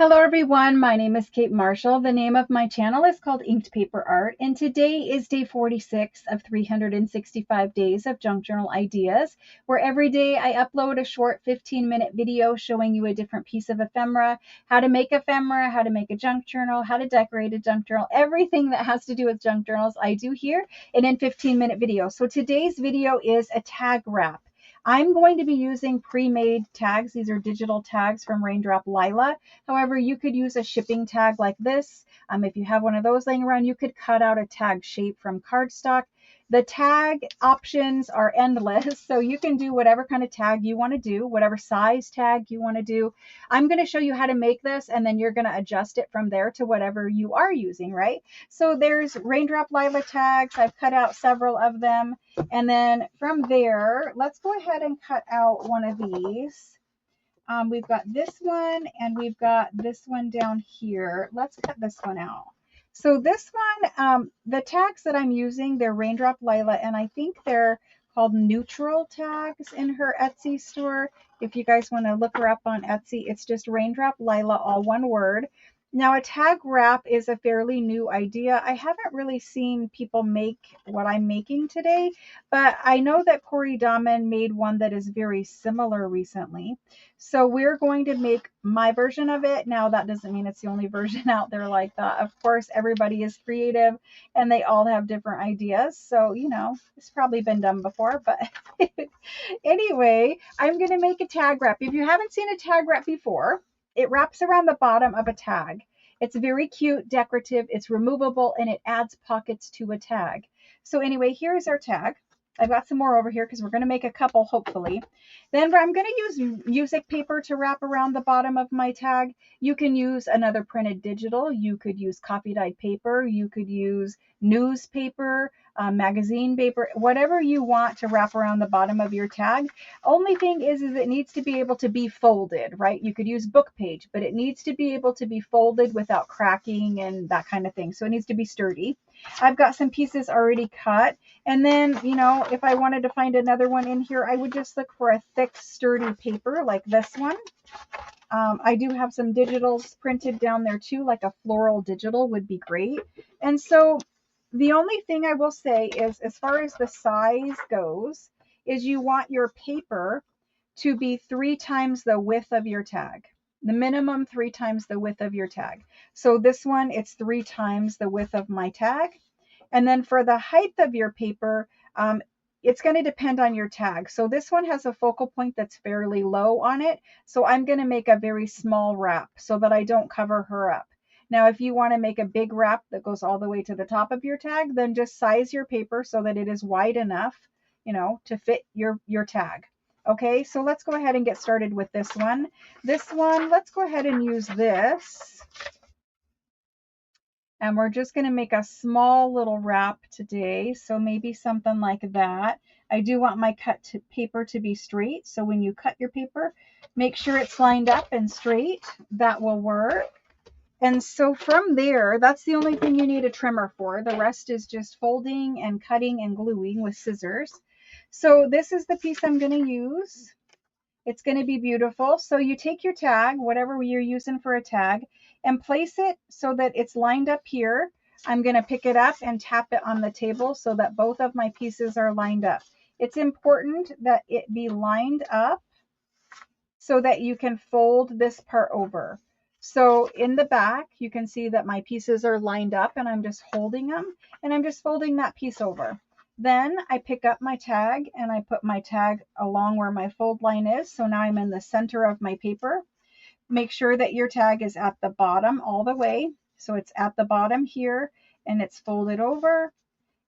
Hello everyone, my name is Kate Marshall. The name of my channel is called Inked Paper Art, and today is day 46 of 365 days of junk journal ideas, where every day I upload a short 15-minute video showing you a different piece of ephemera, how to make ephemera, how to make a junk journal, how to decorate a junk journal, everything that has to do with junk journals I do here in 15-minute videos. So today's video is a tag wrap. I'm going to be using pre-made tags. These are digital tags from Raindrop Lila. However, you could use a shipping tag like this. If you have one of those laying around, you could cut out a tag shape from cardstock. The tag options are endless, so you can do whatever kind of tag you want to do, whatever size tag you want to do. I'm going to show you how to make this, and then you're going to adjust it from there to whatever you are using, right? So there's Raindrop Lila tags. I've cut out several of them. And then from there, let's go ahead and cut out one of these. We've got this one and we've got this one down here. Let's cut this one out. So this one, the tags that I'm using, they're Raindrop Lila, and I think they're called neutral tags in her Etsy store. If you guys want to look her up on Etsy, it's just Raindrop Lila, all one word. Now, a tag wrap is a fairly new idea. I haven't really seen people make what I'm making today, but I know that Corey Dahman made one that is very similar recently. So we're going to make my version of it. Now, that doesn't mean it's the only version out there like that. Of course, everybody is creative and they all have different ideas. So, it's probably been done before. But anyway, I'm going to make a tag wrap. If you haven't seen a tag wrap before, it wraps around the bottom of a tag. It's very cute, decorative, it's removable, and it adds pockets to a tag. So anyway, here's our tag. I've got some more over here because we're going to make a couple, hopefully. Then I'm going to use music paper to wrap around the bottom of my tag. You can use another printed digital. You could use copy dyed paper. You could use newspaper, magazine paper, whatever you want to wrap around the bottom of your tag. Only thing is it needs to be able to be folded, right? You could use book page, but it needs to be able to be folded without cracking and that kind of thing. So it needs to be sturdy. I've got some pieces already cut. And then, if I wanted to find another one in here, I would just look for a thick, sturdy paper like this one. I do have some digitals printed down there too, like a floral digital would be great. And so the only thing I will say is, as far as the size goes, is you want your paper to be 3 times the width of your tag. The minimum 3 times the width of your tag. So this one, it's 3 times the width of my tag. And then for the height of your paper, it's going to depend on your tag. So this one has a focal point that's fairly low on it. So I'm going to make a very small wrap so that I don't cover her up. Now, if you want to make a big wrap that goes all the way to the top of your tag, then just size your paper so that it is wide enough, to fit your tag. Okay, so let's go ahead and get started with this one. This one, let's go ahead and use this. And we're just going to make a small little wrap today. So maybe something like that. I do want my paper to be straight. So when you cut your paper, make sure it's lined up and straight. That will work. And so from there, that's the only thing you need a trimmer for. The rest is just folding and cutting and gluing with scissors. So this is the piece I'm going to use. It's going to be beautiful. So you take your tag, whatever you're using for a tag, and place it so that it's lined up here. I'm going to pick it up and tap it on the table so that both of my pieces are lined up. It's important that it be lined up so that you can fold this part over. So in the back, you can see that my pieces are lined up and I'm just holding them and I'm just folding that piece over. Then I pick up my tag and I put my tag along where my fold line is. So now I'm in the center of my paper. Make sure that your tag is at the bottom all the way. So it's at the bottom here and it's folded over.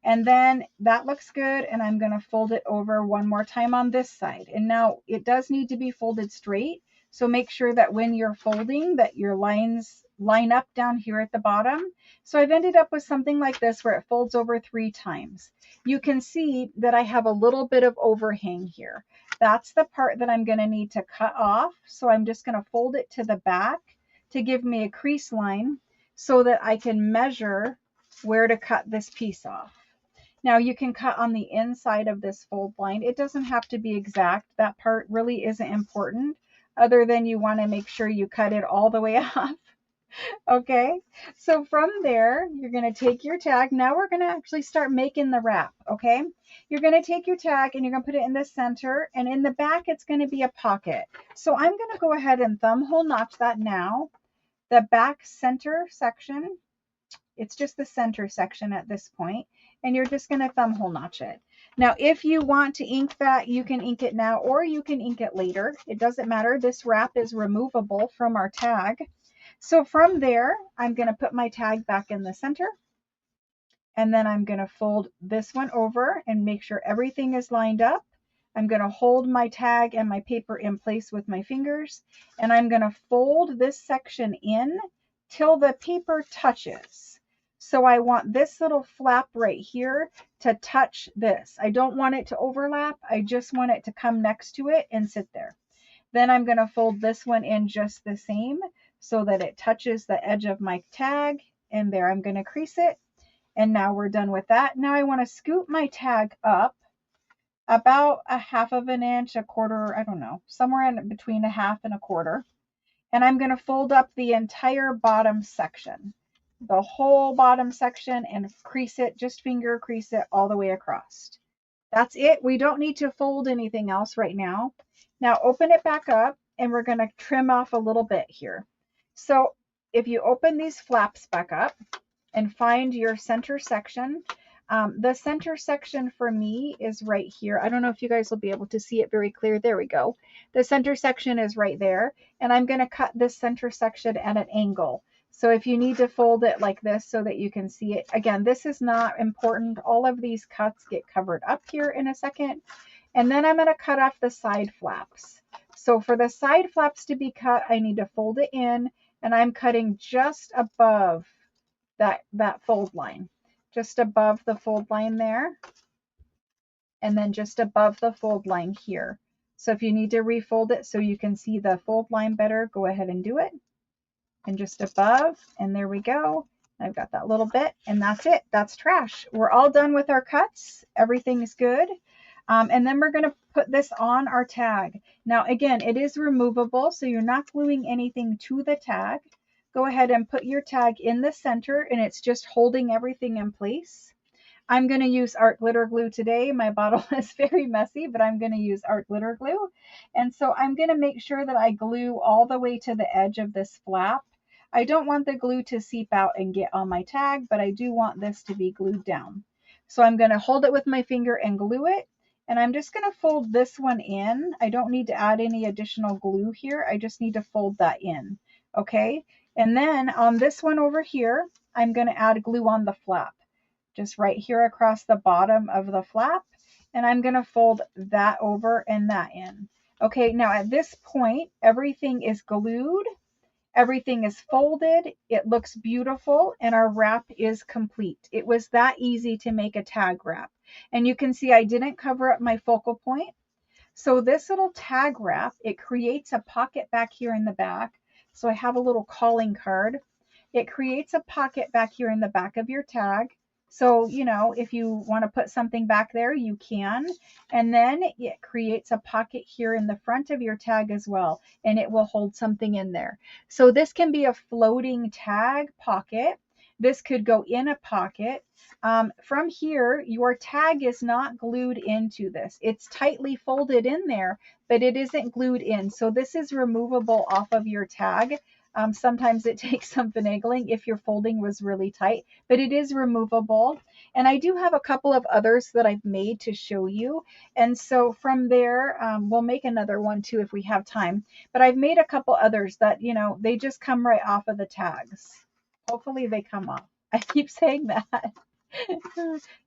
And then that looks good. And I'm going to fold it over one more time on this side. And now it does need to be folded straight. So make sure that when you're folding that your lines line up down here at the bottom. So I've ended up with something like this where it folds over 3 times. You can see that I have a little bit of overhang here. That's the part that I'm going to need to cut off. So I'm just going to fold it to the back to give me a crease line so that I can measure where to cut this piece off. Now you can cut on the inside of this fold line. It doesn't have to be exact. That part really isn't important. other than you want to make sure you cut it all the way off. Okay, so from there, you're going to take your tag. Now we're going to actually start making the wrap. Okay, you're going to take your tag and you're going to put it in the center, and in the back, it's going to be a pocket. So I'm going to go ahead and thumb hole notch that now. The back center section, it's just the center section at this point, and you're just going to thumb hole notch it. Now, if you want to ink that, you can ink it now or you can ink it later. It doesn't matter. This wrap is removable from our tag. So from there, I'm going to put my tag back in the center, and then I'm going to fold this one over and make sure everything is lined up. I'm going to hold my tag and my paper in place with my fingers, and I'm going to fold this section in till the paper touches. So I want this little flap right here to touch this. I don't want it to overlap. I just want it to come next to it and sit there. Then I'm going to fold this one in just the same so that it touches the edge of my tag, and there I'm going to crease it. And now we're done with that. Now I want to scoop my tag up about a half of an inch, a quarter, I don't know, somewhere in between a half and a quarter. And I'm going to fold up the entire bottom section, the whole bottom section, and crease it, just finger crease it all the way across. That's it. We don't need to fold anything else right now. Now open it back up, and we're going to trim off a little bit here. So if you open these flaps back up and find your center section, the center section for me is right here. I don't know if you guys will be able to see it very clear. There we go. The center section is right there, and I'm going to cut this center section at an angle. So if you need to fold it like this so that you can see it, again, this is not important. All of these cuts get covered up here in a second. And then I'm going to cut off the side flaps. So for the side flaps to be cut, I need to fold it in, and I'm cutting just above that fold line, just above the fold line there, and then just above the fold line here. So if you need to refold it so you can see the fold line better, go ahead and do it. And just above, and there we go. I've got that little bit, and that's it. That's trash. We're all done with our cuts. Everything's good. And then we're going to put this on our tag. Now, again, it is removable, so you're not gluing anything to the tag. Go ahead and put your tag in the center, and it's just holding everything in place. I'm going to use art glitter glue today. My bottle is very messy, but I'm going to use art glitter glue. And so I'm going to make sure that I glue all the way to the edge of this flap. I don't want the glue to seep out and get on my tag, but I do want this to be glued down. So I'm going to hold it with my finger and glue it. And I'm just going to fold this one in. I don't need to add any additional glue here. I just need to fold that in. Okay. And then on this one over here, I'm going to add glue on the flap, just right here across the bottom of the flap. And I'm going to fold that over and that in. Okay. Now at this point, everything is glued. Everything is folded. It looks beautiful, and our wrap is complete. It was that easy to make a tag wrap. And you can see I didn't cover up my focal point. So this little tag wrap, it creates a pocket back here in the back. So I have a little calling card. It creates a pocket back here in the back of your tag. So, you know, if you want to put something back there, you can. And then it creates a pocket here in the front of your tag as well, and it will hold something in there. So this can be a floating tag pocket. This could go in a pocket. From here, your tag is not glued into this. It's tightly folded in there, but it isn't glued in. So this is removable off of your tag. Sometimes it takes some finagling if your folding was really tight, but it is removable. And I do have a couple of others that I've made to show you. And so from there, we'll make another one too if we have time. But I've made a couple others that, you know, they just come right off of the tags. Hopefully they come off. I keep saying that.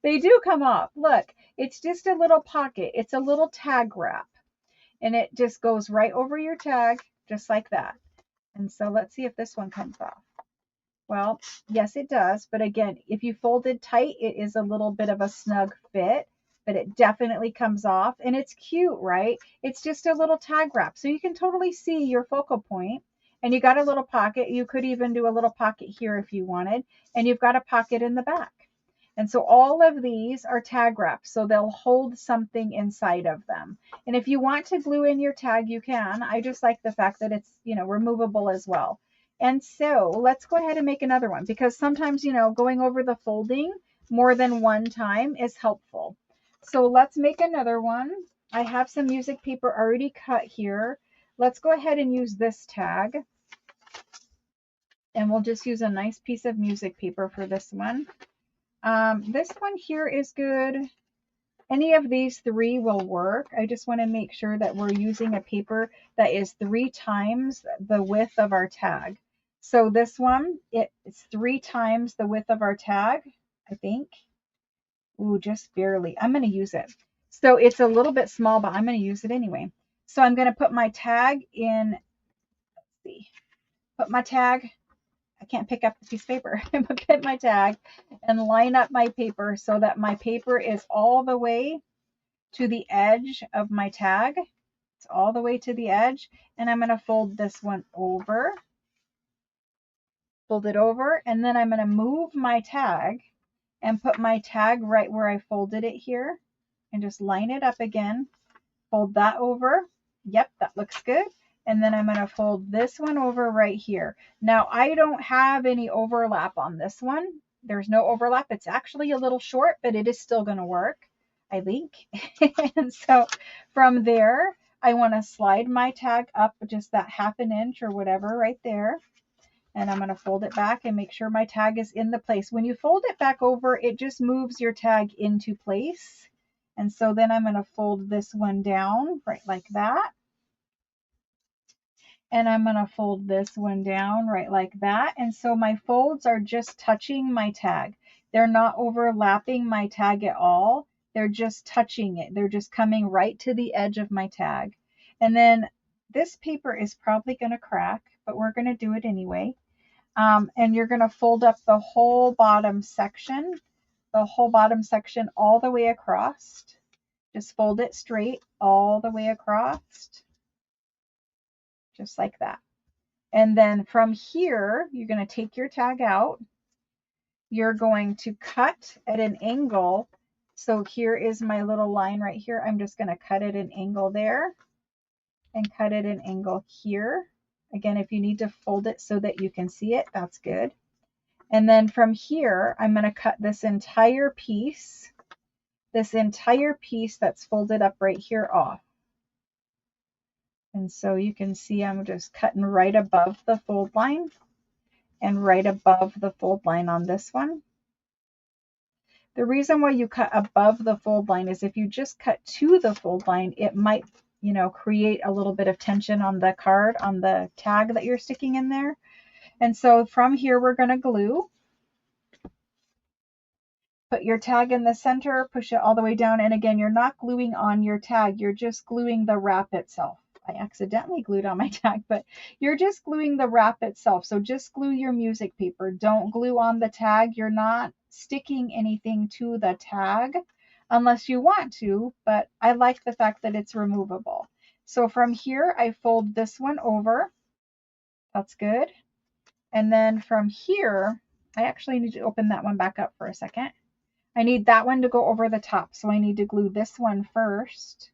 They do come off. Look, it's just a little pocket. It's a little tag wrap. And it just goes right over your tag, just like that. And so let's see if this one comes off. Well, yes, it does. But again, if you fold it tight, it is a little bit of a snug fit, but it definitely comes off. And it's cute, right? It's just a little tag wrap. So you can totally see your focal point. And you got a little pocket. You could even do a little pocket here if you wanted. And you've got a pocket in the back. And so all of these are tag wraps, so they'll hold something inside of them. And if you want to glue in your tag, you can. I just like the fact that it's, removable as well. And so let's go ahead and make another one, because sometimes, going over the folding more than one time is helpful. So let's make another one. I have some music paper already cut here. Let's go ahead and use this tag. And we'll just use a nice piece of music paper for this one. This one here is good. Any of these three will work. I just want to make sure that we're using a paper that is 3 times the width of our tag. So this one, it's 3 times the width of our tag, I think. Ooh, just barely. I'm going to use it. So it's a little bit small, but I'm going to use it anyway. So I'm going to put my tag in, let's see, put my tag, I can't pick up the piece of paper. I'm going to get my tag and line up my paper so that my paper is all the way to the edge of my tag. It's all the way to the edge. And I'm going to fold this one over, fold it over, and then I'm going to move my tag and put my tag right where I folded it here and just line it up again. Fold that over. Yep, that looks good. And then I'm going to fold this one over right here. Now, I don't have any overlap on this one. There's no overlap. It's actually a little short, but it is still going to work, I think. And so from there, I want to slide my tag up just that 1/2 inch or whatever right there. And I'm going to fold it back and make sure my tag is in the place. When you fold it back over, it just moves your tag into place. And so then I'm going to fold this one down right like that. And I'm going to fold this one down right like that. And so my folds are just touching my tag. They're not overlapping my tag at all. They're just touching it. They're just coming right to the edge of my tag. And then this paper is probably going to crack, but we're going to do it anyway. And you're going to fold up the whole bottom section all the way across. Just fold it straight all the way across, just like that. And then from here, you're going to take your tag out. You're going to cut at an angle. So here is my little line right here. I'm just going to cut at an angle there and cut at an angle here. Again, if you need to fold it so that you can see it, that's good. And then from here, I'm going to cut this entire piece that's folded up right here off. And so you can see I'm just cutting right above the fold line and right above the fold line on this one. The reason why you cut above the fold line is if you just cut to the fold line, it might, create a little bit of tension on the card, on the tag that you're sticking in there. And so from here, we're going to glue. Put your tag in the center, push it all the way down. And again, you're not gluing on your tag. You're just gluing the wrap itself. I accidentally glued on my tag, but you're just gluing the wrap itself. So just glue your music paper. Don't glue on the tag. You're not sticking anything to the tag unless you want to, but I like the fact that it's removable. So from here, I fold this one over. That's good. And then from here, I actually need to open that one back up for a second. I need that one to go over the top. So I need to glue this one first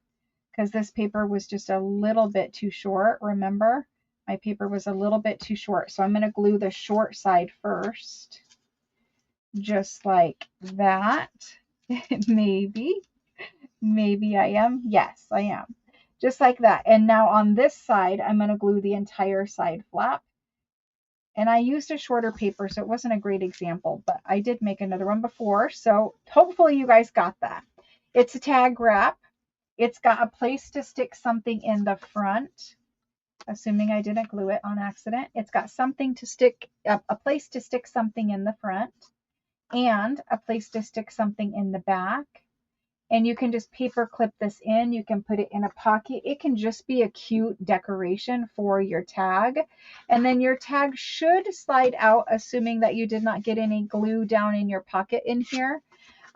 because this paper was just a little bit too short. Remember, my paper was a little bit too short. So I'm going to glue the short side first, just like that. Maybe I am. Yes, I am. Just like that. And now on this side, I'm going to glue the entire side flap. And I used a shorter paper, so it wasn't a great example, but I did make another one before. So hopefully you guys got that. It's a tag wrap. It's got a place to stick something in the front, assuming I didn't glue it on accident. It's got something to stick, a place to stick something in the front and a place to stick something in the back. And you can just paper clip this in. You can put it in a pocket. It can just be a cute decoration for your tag. And then your tag should slide out, assuming that you did not get any glue down in your pocket in here.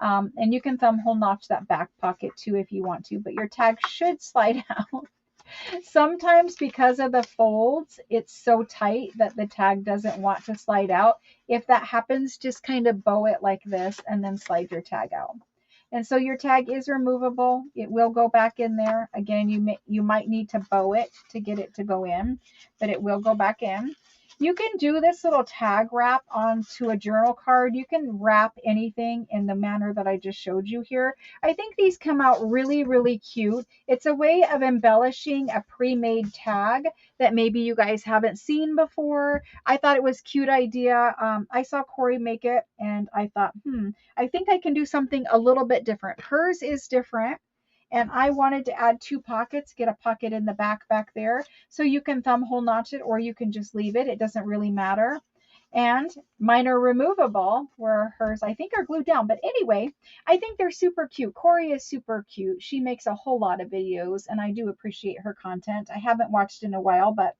And you can thumb hole notch that back pocket too if you want to, but your tag should slide out. Sometimes because of the folds, it's so tight that the tag doesn't want to slide out. If that happens, just kind of bow it like this and then slide your tag out. And so your tag is removable. It will go back in there. Again, you might need to bow it to get it to go in, but it will go back in. You can do this little tag wrap onto a journal card. You can wrap anything in the manner that I just showed you here. I think these come out really, really cute. It's a way of embellishing a pre-made tag that maybe you guys haven't seen before. I thought it was a cute idea. I saw Corey make it and I thought, I think I can do something a little bit different. Hers is different. And I wanted to add 2 pockets, get a pocket in the back there. So you can thumb hole notch it or you can just leave it. It doesn't really matter. And mine are removable, where hers I think are glued down. But anyway, I think they're super cute. Corey is super cute. She makes a whole lot of videos and I do appreciate her content. I haven't watched in a while, but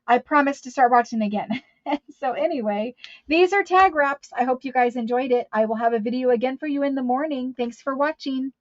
I promise to start watching again. So anyway, these are tag wraps. I hope you guys enjoyed it. I will have a video again for you in the morning. Thanks for watching.